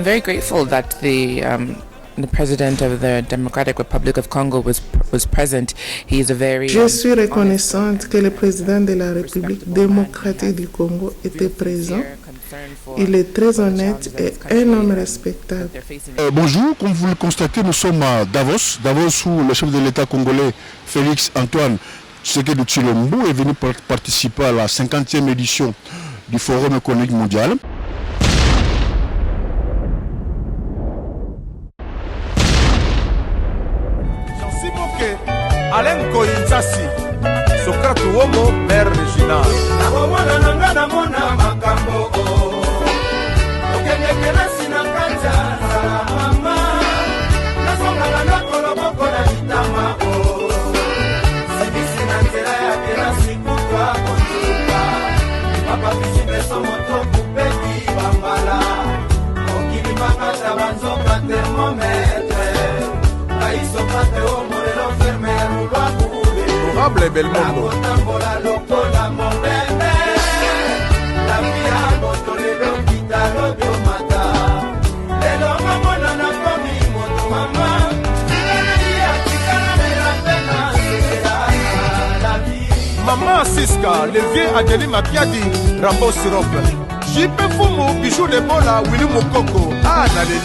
very grateful that the president of the Democratic Republic of Congo was present. He is a very. Je suis reconnaissante que le président de la République démocratique du Congo était présent. Il est très honnête et un homme respectable. Bonjour, comme vous le constatez, nous sommes à Davos. Davos où le chef de l'État congolais, Félix Antoine Tshisekedi Tshilombo, est venu participer à la 50e édition du Forum économique mondial. Alain Koyinzasi, Socrate Womo, Mère Regina. Honorable Belmondo. Maman Siska, le vieux Adeli Mapiadi, Rambo Sirop. Jipe Fumu, Bijou de Bola, Willy Mokoko, Naleli.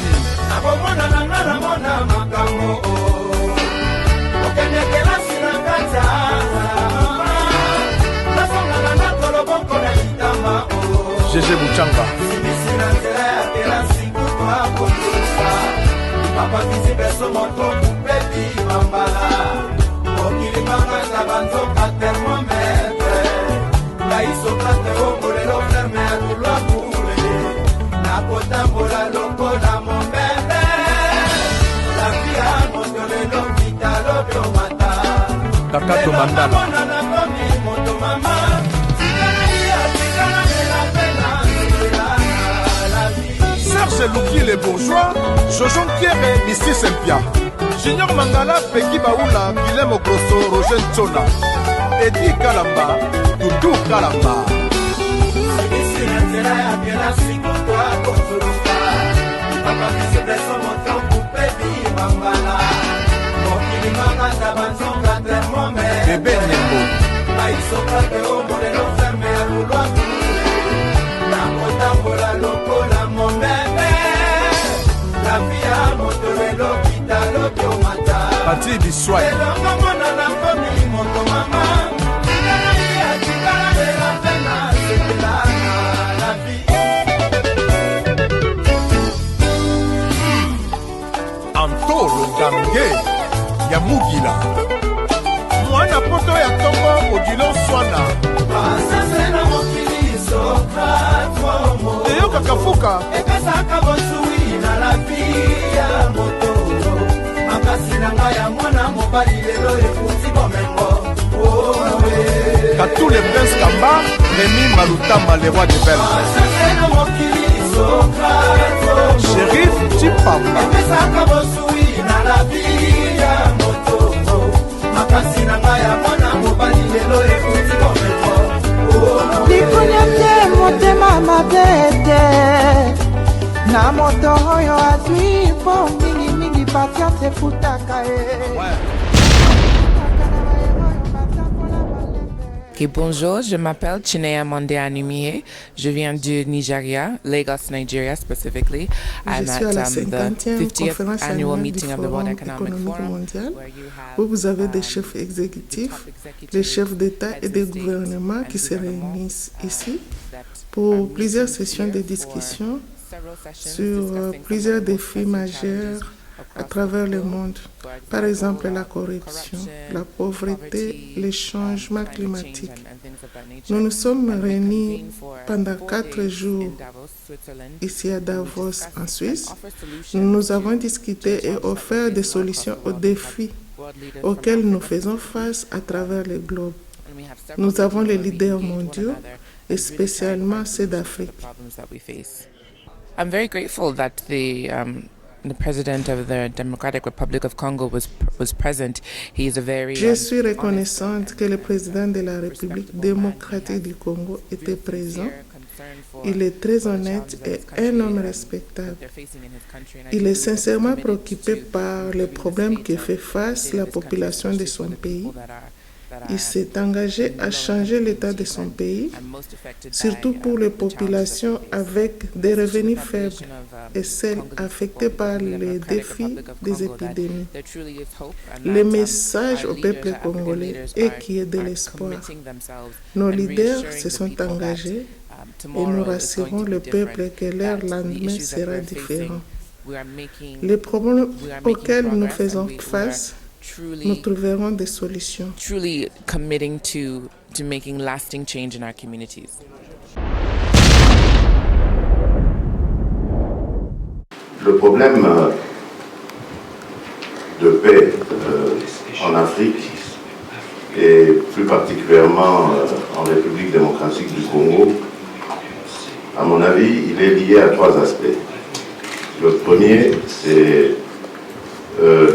Gégé Bouchanga. Takato Mandala. Serge Louki les bourgeois, Jojon Pierre et Missi Sempia. Junior Mangala, Peki Baoula, Guilhem Ogrosso, Roger Tchona. Edi Kalamba, Doudou Kalamba. Bébé Nembo. Pati Biswai. Antolo Gange Yamugila. Mwana poto ya Tongo Odilo Swana. Eyo Kakafuka. Katou le prince Kamba, Rémi Malutama, le roi de Belge. Shérif Chipamba. Dikunyamye motema mabete na moto oyo atui po mingi patience futaka Okay, bonjour, je m'appelle Chinea Mondea Numie. Je viens du Nigeria, Lagos, Nigeria specifically. I'm at the 50th annual meeting of the World Economic Forum, où vous avez des chefs exécutifs, des chefs d'État et des gouvernements qui se réunissent ici pour plusieurs sessions de discussion sur plusieurs défis majeurs à travers le monde. Par exemple, la corruption, la pauvreté, les changements climatiques. Nous nous sommes réunis pendant 4 jours ici à Davos, en Suisse. Nous avons discuté et offert des solutions aux défis auxquels nous faisons face à travers le globe. Nous avons les leaders mondiaux et spécialement ceux d'Afrique. I'm very grateful that the president of the Democratic Republic of Congo was present. He is a very. Je suis reconnaissante que le président de la République démocratique du Congo était présent. Il est très honnête et un homme respectable. Il est sincèrement préoccupé par les problèmes que fait face la population de son pays. Il s'est engagé à changer l'état de son pays, surtout pour les populations avec des revenus faibles et celles affectées par les défis des épidémies. Le message au peuple congolais est qu'il y ait de l'espoir. Nos leaders se sont engagés et nous rassurons le peuple que leur lendemain sera différent. Les problèmes auxquels nous faisons face, nous trouverons des solutions. Truly committing to making lasting change in our communities. Le problème de paix en Afrique et plus particulièrement en République démocratique du Congo, à mon avis, il est lié à trois aspects. Le premier, c'est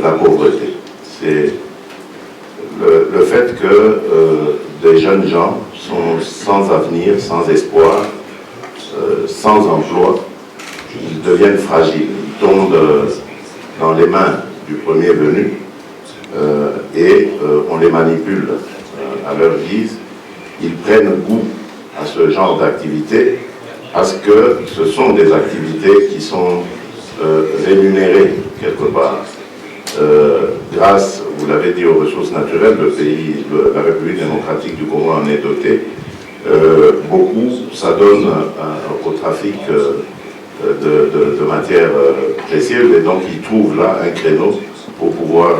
la pauvreté. C'est le fait que des jeunes gens sont sans avenir, sans espoir, sans emploi. Ils deviennent fragiles, ils tombent dans les mains du premier venu et on les manipule à leur guise. Ils prennent goût à ce genre d'activité parce que ce sont des activités qui sont rémunérées quelque part. Grâce, vous l'avez dit, aux ressources naturelles, la République démocratique du Congo en est dotée. Beaucoup, ça donne au trafic de matières précieuses et donc ils trouvent là un créneau pour pouvoir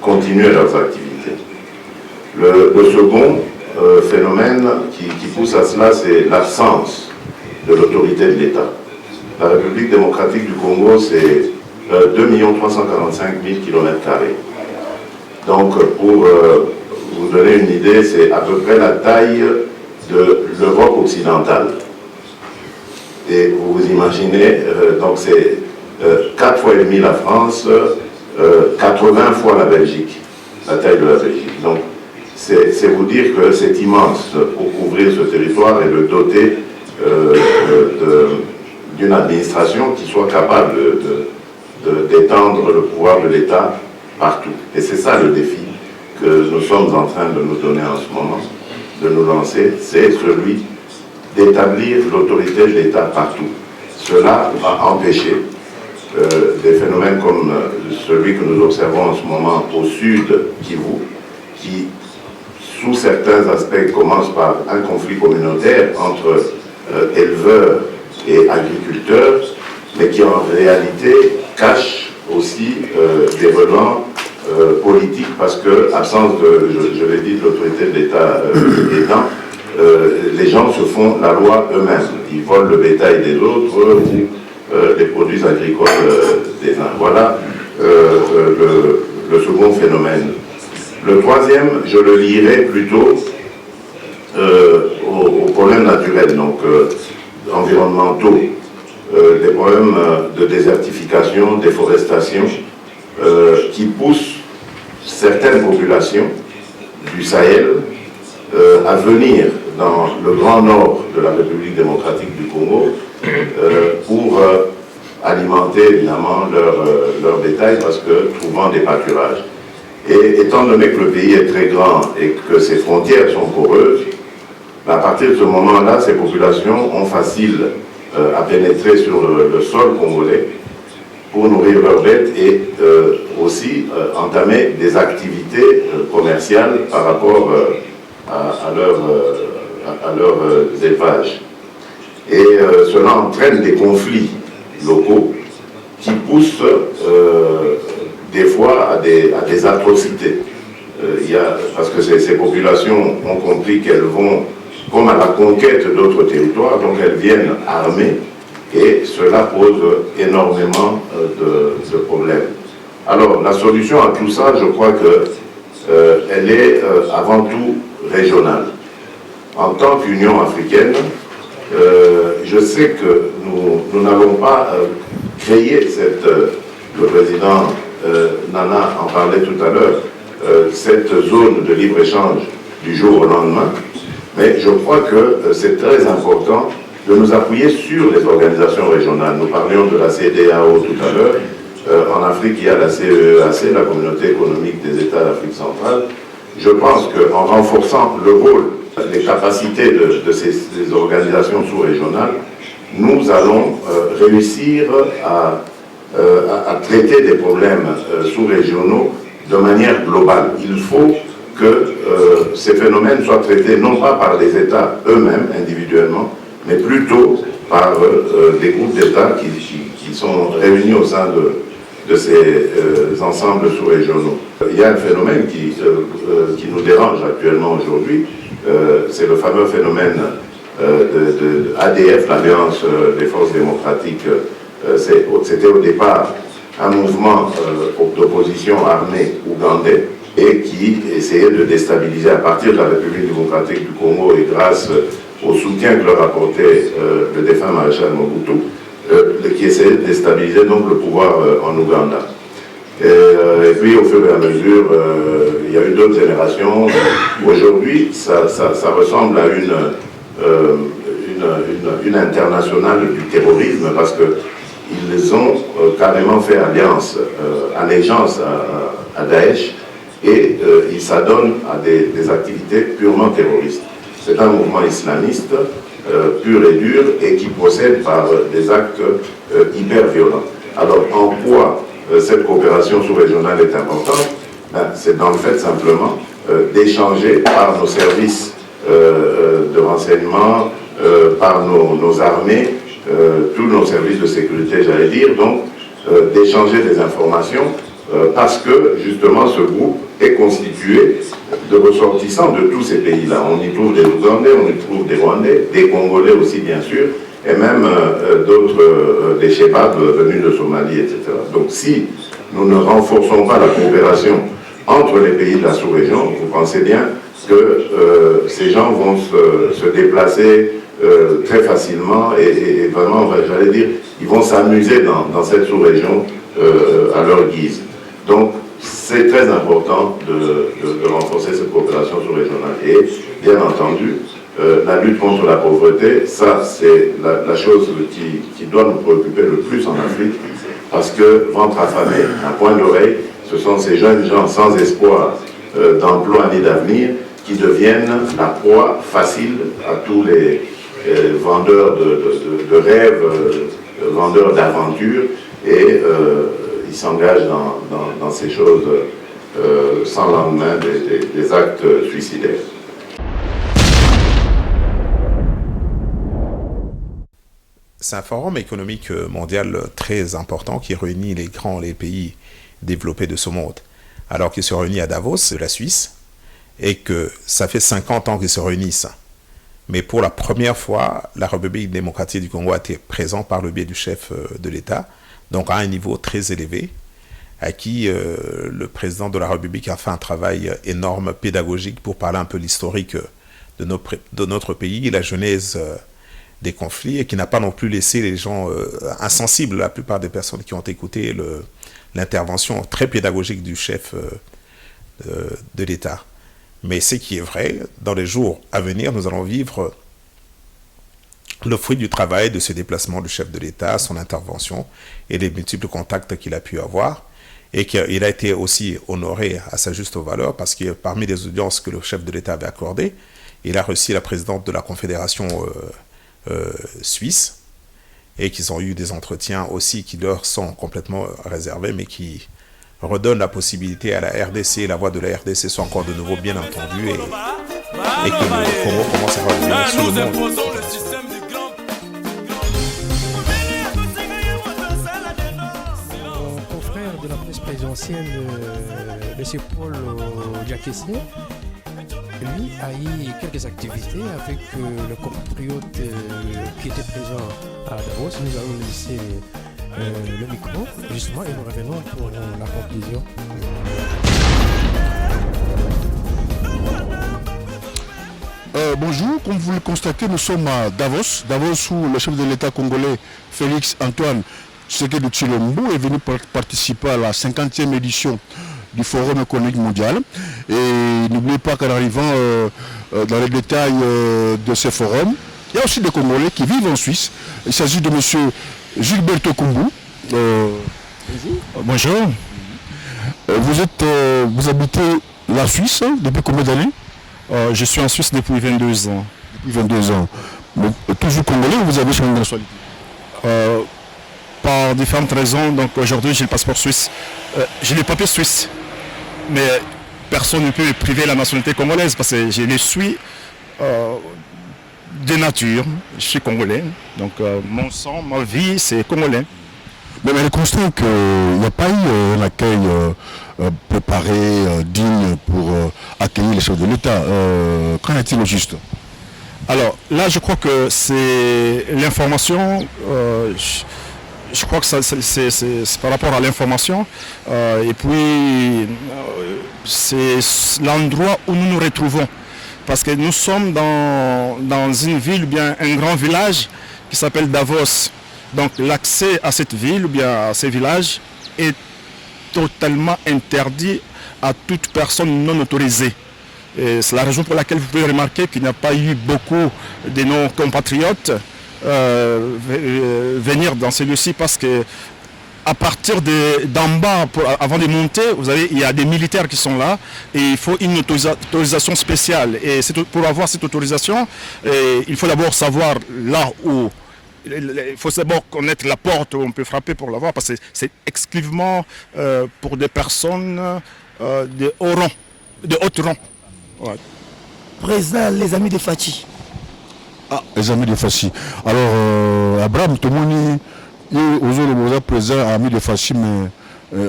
continuer leurs activités. Le second phénomène qui pousse à cela, c'est l'absence de l'autorité de l'État. La République démocratique du Congo, c'est 2 345 000 km². Donc, pour vous donner une idée, c'est à peu près la taille de l'Europe occidentale. Et vous vous imaginez, donc c'est 4 fois et demi la France, 80 fois la Belgique, la taille de la Belgique. Donc, c'est vous dire que c'est immense pour couvrir ce territoire et le doter d'une administration qui soit capable d'étendre le pouvoir de l'État partout. Et c'est ça le défi que nous sommes en train de nous donner en ce moment, de nous lancer, c'est celui d'établir l'autorité de l'État partout. Cela va empêcher des phénomènes comme celui que nous observons en ce moment au sud Kivu, qui, sous certains aspects, commence par un conflit communautaire entre éleveurs et agriculteurs, mais qui en réalité cache aussi des relents politiques, parce que, absence de, je l'ai dit, de l'autorité de l'État étant, les gens se font la loi eux-mêmes. Ils volent le bétail des autres ou les produits agricoles des uns. Voilà le second phénomène. Le troisième, je le lierai plutôt aux problèmes naturels, donc environnementaux, des problèmes de désertification, déforestation, qui poussent certaines populations du Sahel à venir dans le grand nord de la République démocratique du Congo pour alimenter évidemment leur bétail, parce que trouvant des pâturages. Et étant donné que le pays est très grand et que ses frontières sont poreuses, à partir de ce moment-là, ces populations ont facile à pénétrer sur le sol congolais pour nourrir leurs bêtes et aussi entamer des activités commerciales par rapport à leurs élevages. Et cela entraîne des conflits locaux qui poussent des fois à des atrocités. Parce que ces populations ont compris qu'elles vont comme à la conquête d'autres territoires, donc elles viennent armées, et cela pose énormément de problèmes. Alors, la solution à tout ça, je crois qu'elle est avant tout régionale. En tant qu'Union africaine, je sais que nous n'allons pas créer le président Nana en parlait tout à l'heure, cette zone de libre-échange du jour au lendemain, Mais je crois que c'est très important de nous appuyer sur les organisations régionales. Nous parlions de la CEDEAO tout à l'heure. En Afrique, il y a la CEEAC, la Communauté économique des États d'Afrique centrale. Je pense qu'en renforçant le rôle, les capacités de ces organisations sous-régionales, nous allons réussir à traiter des problèmes sous-régionaux de manière globale. Il faut que ces phénomènes soient traités non pas par les États eux-mêmes, individuellement, mais plutôt par des groupes d'États qui sont réunis au sein de ces ensembles sous-régionaux. Il y a un phénomène qui nous dérange actuellement aujourd'hui, c'est le fameux phénomène de ADF, l'Alliance des forces démocratiques. C'était au départ un mouvement d'opposition armée ougandais et qui essayait de déstabiliser à partir de la République démocratique du Congo et grâce au soutien que leur apportait le défunt maréchal Mobutu, qui essayait de déstabiliser donc le pouvoir en Ouganda. Et puis au fur et à mesure, il y a eu d'autres générations. Aujourd'hui, ça ressemble à une internationale du terrorisme parce qu'ils ont carrément fait allégeance à Daesh et ils s'adonnent à des activités purement terroristes. C'est un mouvement islamiste pur et dur et qui procède par des actes hyper violents. Alors en quoi cette coopération sous-régionale est importante? C'est dans le fait simplement d'échanger par nos services de renseignement, par nos armées, tous nos services de sécurité, j'allais dire, donc d'échanger des informations parce que justement ce groupe est constitué de ressortissants de tous ces pays-là. On y trouve des Ougandais, on y trouve des Rwandais, des Congolais aussi bien sûr, et même d'autres, des Chebabs venus de Somalie, etc. Donc si nous ne renforçons pas la coopération entre les pays de la sous-région, vous pensez bien que ces gens vont se déplacer très facilement et vraiment, j'allais dire, ils vont s'amuser dans cette sous-région à leur guise. Donc c'est très important de renforcer cette coopération sous-régionale. Et bien entendu, la lutte contre la pauvreté, ça c'est la chose qui doit nous préoccuper le plus en Afrique, parce que ventre affamé, un point d'oreille, ce sont ces jeunes gens sans espoir d'emploi ni d'avenir qui deviennent la proie facile à tous les vendeurs de rêves, vendeurs d'aventures, et ils s'engagent dans ces choses sans lendemain, des actes suicidaires. C'est un forum économique mondial très important qui réunit les pays développés de ce monde. Alors qu'ils se réunissent à Davos, de la Suisse, et que ça fait 50 ans qu'ils se réunissent. Mais pour la première fois, la République démocratique du Congo a été présente par le biais du chef de l'État, donc à un niveau très élevé, à qui le président de la République a fait un travail énorme, pédagogique, pour parler un peu l'historique de notre pays, la genèse des conflits, et qui n'a pas non plus laissé les gens insensibles. La plupart des personnes qui ont écouté l'intervention très pédagogique du chef de l'État. Mais ce qui est vrai, dans les jours à venir, nous allons vivre le fruit du travail de ce déplacement du chef de l'État, son intervention et les multiples contacts qu'il a pu avoir, et qu'il a été aussi honoré à sa juste valeur parce que parmi les audiences que le chef de l'État avait accordées, il a reçu la présidente de la Confédération suisse, et qu'ils ont eu des entretiens aussi qui leur sont complètement réservés, mais qui redonnent la possibilité à la RDC, la voix de la RDC soit encore de nouveau bien entendue, et que le Congo commence à revenir sur le monde. Mon confrère de la presse présidentielle, M. Paul Diakessé, lui a eu quelques activités avec le compatriote qui était présent à Davos. Nous allons laisser le micro, justement, et nous revenons pour la conclusion. Bonjour, comme vous le constatez, nous sommes à Davos, où le chef de l'État congolais, Félix Antoine Tshisekedi Tshilombo, est venu participer à la 50e édition du Forum économique mondial. Et n'oubliez pas qu'en arrivant dans les détails de ce forum, il y a aussi des Congolais qui vivent en Suisse. Il s'agit de M. Gilberto Kumbu. Bonjour. Vous habitez la Suisse depuis combien d'années? Je suis en Suisse depuis 22 ans. Depuis 22 ans. Donc, toujours congolais ou vous avez changé de nationalité? Par différentes raisons. Donc aujourd'hui j'ai le passeport suisse. J'ai les papiers suisses. Mais personne ne peut me priver la nationalité congolaise parce que je les suis de nature. Je suis congolais. Donc mon sang, ma vie, c'est congolais. Mais le constat qu'il n'y a pas eu un accueil préparé, digne pour accueillir les chefs de l'État. Qu'en est-il au juste? Alors là, je crois que c'est l'information. Je crois que c'est par rapport à l'information. Et puis, c'est l'endroit où nous nous retrouvons. Parce que nous sommes dans une ville, ou bien un grand village qui s'appelle Davos. Donc l'accès à cette ville ou bien à ces villages est totalement interdit à toute personne non autorisée. C'est la raison pour laquelle vous pouvez remarquer qu'il n'y a pas eu beaucoup de nos compatriotes venir dans celui-ci parce que à partir d'en bas, avant de monter, vous avez, il y a des militaires qui sont là et il faut une autorisation spéciale. Et pour avoir cette autorisation, il faut d'abord savoir là où. Il faut d'abord connaître la porte où on peut frapper pour l'avoir parce que c'est exclusivement pour des personnes de haut rang, de haut rang. Ouais. Président, les amis de Fachi. Ah, les amis de Fachi. Alors, Abraham, tout le monde est président, ami de Fachi, mais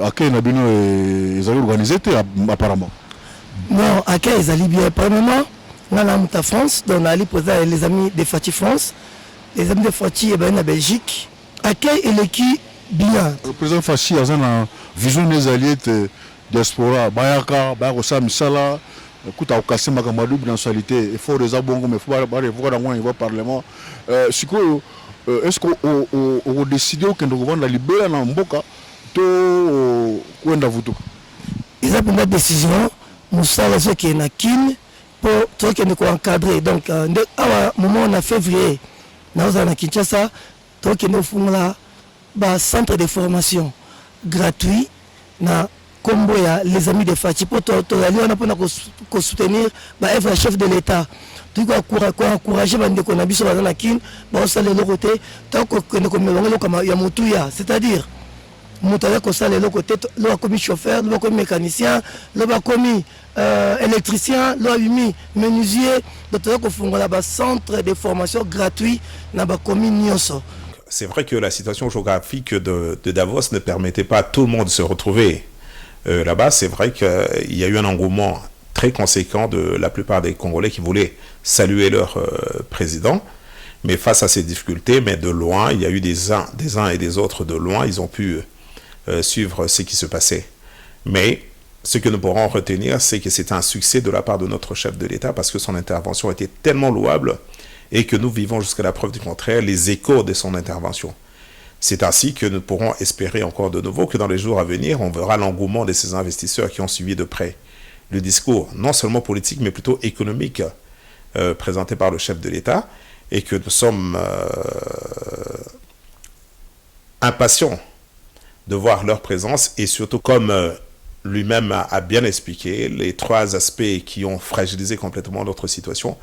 à quel moment ils ont organisé apparemment? Non, à quel ils allaient bien. Premièrement, on a la France, donc on a président les amis de Fachi France. Les amis de Fachi et en Belgique, accueil et l'équipe bien. Le président Fachi a une vision des alliés de diaspora. Bayaka, Barossa, Misala, écoute, à Okassi, Makamadou, dans sa qualité, il faut résoudre bon, mais il faut voir dans le Parlement. Est-ce qu'on a décidé qu'on doit la libérer dans Mboka ou ils ont pris une décision, nous savons ce qui est na kin pour tout qui est encadré. Donc, à un moment en février, nous avons à Kinshasa, tout qui est un centre de formation gratuit na Komboya, les amis de Fachi, pour soutenir le chef de l'État. Tu dois encourager les gens qui sont dans la Kin, c'est-à-dire, le commis chauffeur, le commis mécanicien, le commis électricien, le menuisier, le centre de formation gratuit dans la commune. C'est vrai que la situation géographique de Davos ne permettait pas à tout le monde de se retrouver là-bas. C'est vrai qu'il y a eu un engouement très conséquent de la plupart des Congolais qui voulaient saluer leur président. Mais face à ces difficultés, mais de loin, il y a eu des uns et des autres de loin, ils ont pu suivre ce qui se passait. Mais ce que nous pourrons retenir, c'est que c'est un succès de la part de notre chef de l'État parce que son intervention était tellement louable et que nous vivons jusqu'à la preuve du contraire les échos de son intervention. C'est ainsi que nous pourrons espérer encore de nouveau que dans les jours à venir, on verra l'engouement de ces investisseurs qui ont suivi de près le discours, non seulement politique, mais plutôt économique, présenté par le chef de l'État, et que nous sommes impatients de voir leur présence, et surtout, comme lui-même a bien expliqué, les trois aspects qui ont fragilisé complètement notre situation,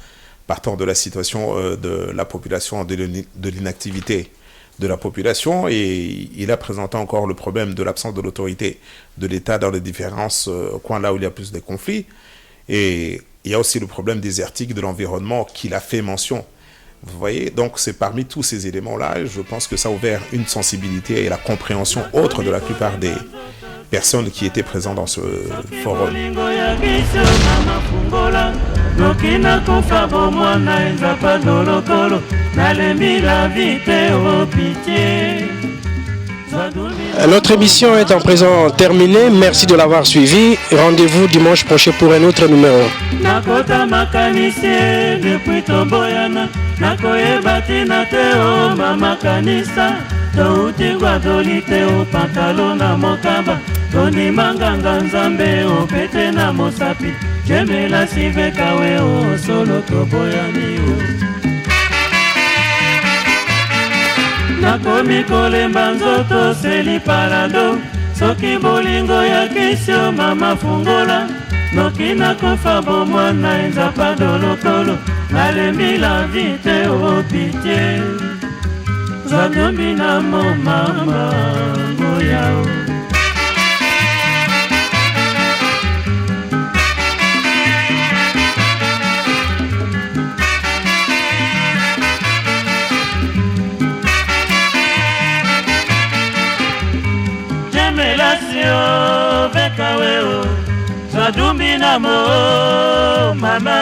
partant de la situation de la population, de l'inactivité de la population, et il a présenté encore le problème de l'absence de l'autorité de l'État dans les différents coins là où il y a plus de conflits, et il y a aussi le problème désertique de l'environnement qu'il a fait mention. Vous voyez, donc c'est parmi tous ces éléments-là, je pense que ça a ouvert une sensibilité et la compréhension autre de la plupart des personnes qui étaient présentes dans ce forum. Notre émission est en présent terminée. Merci de l'avoir suivi. Rendez-vous dimanche prochain pour un autre numéro. Nakota makanisi depuis tomboyana nakoyeba tina te o mama kanisa touti gwadoli te o pantalo na mokamba toni manganga nzambe o pete na mosapi jemela sivekawe o solo toboyani o nakomi kolemba nzoto seli parado soki bolingo ya kisio mama fungola noki nakofa bomwana enzapa dolokolo nalembi la vite o pitié zadombi na mo mama ngoyao jemelasio bekaweo zadumbi na mo mama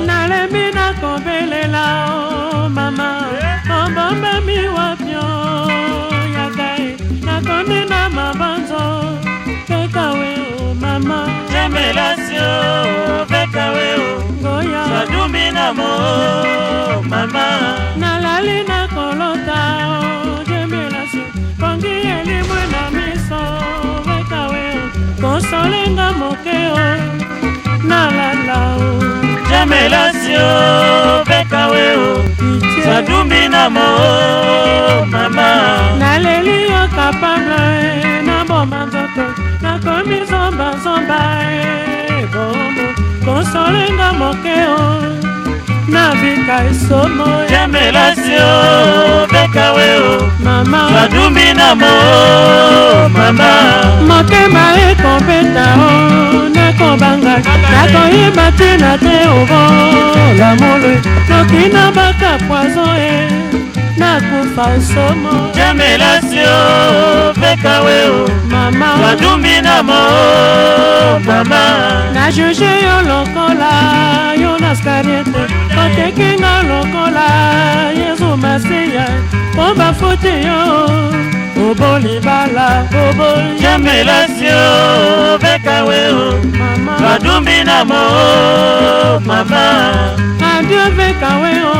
nalembi na kombelela o mama ombomba mi wapyo yakae nakondi na mabanzo bekawe o mama jemelasio bekawe o ngoya zadumbi na mo mama nalali na kolota o jemelasio pongi elimwe na miso bekawe o konsolenga mokeo nalalao jemelasio bekawe o sadumbi na mo mama naleli yo kapable na boma nzoto nakomi zomba bombo konsolenga mokeo nabika esomo jemelasio bekawe o mama sadumbi na mo mama mokema ekompeta o nakobanga nakoyeba tina te obo lamolwe nokina baka poison e nakufa esomo jemelasio bekawe o mama sadumbi na mo mama na juge yo lokola yo naskariete otekinga lokola yesu masiya omba fote yo oboli bala oboli jemelasio bekawe o mama sadumbi na mo mama adieu bekawe o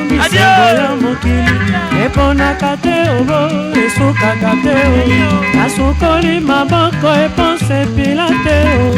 bisimbo ya mokili eponaka te obo esukaka te o asukoli maboko eponse pila te o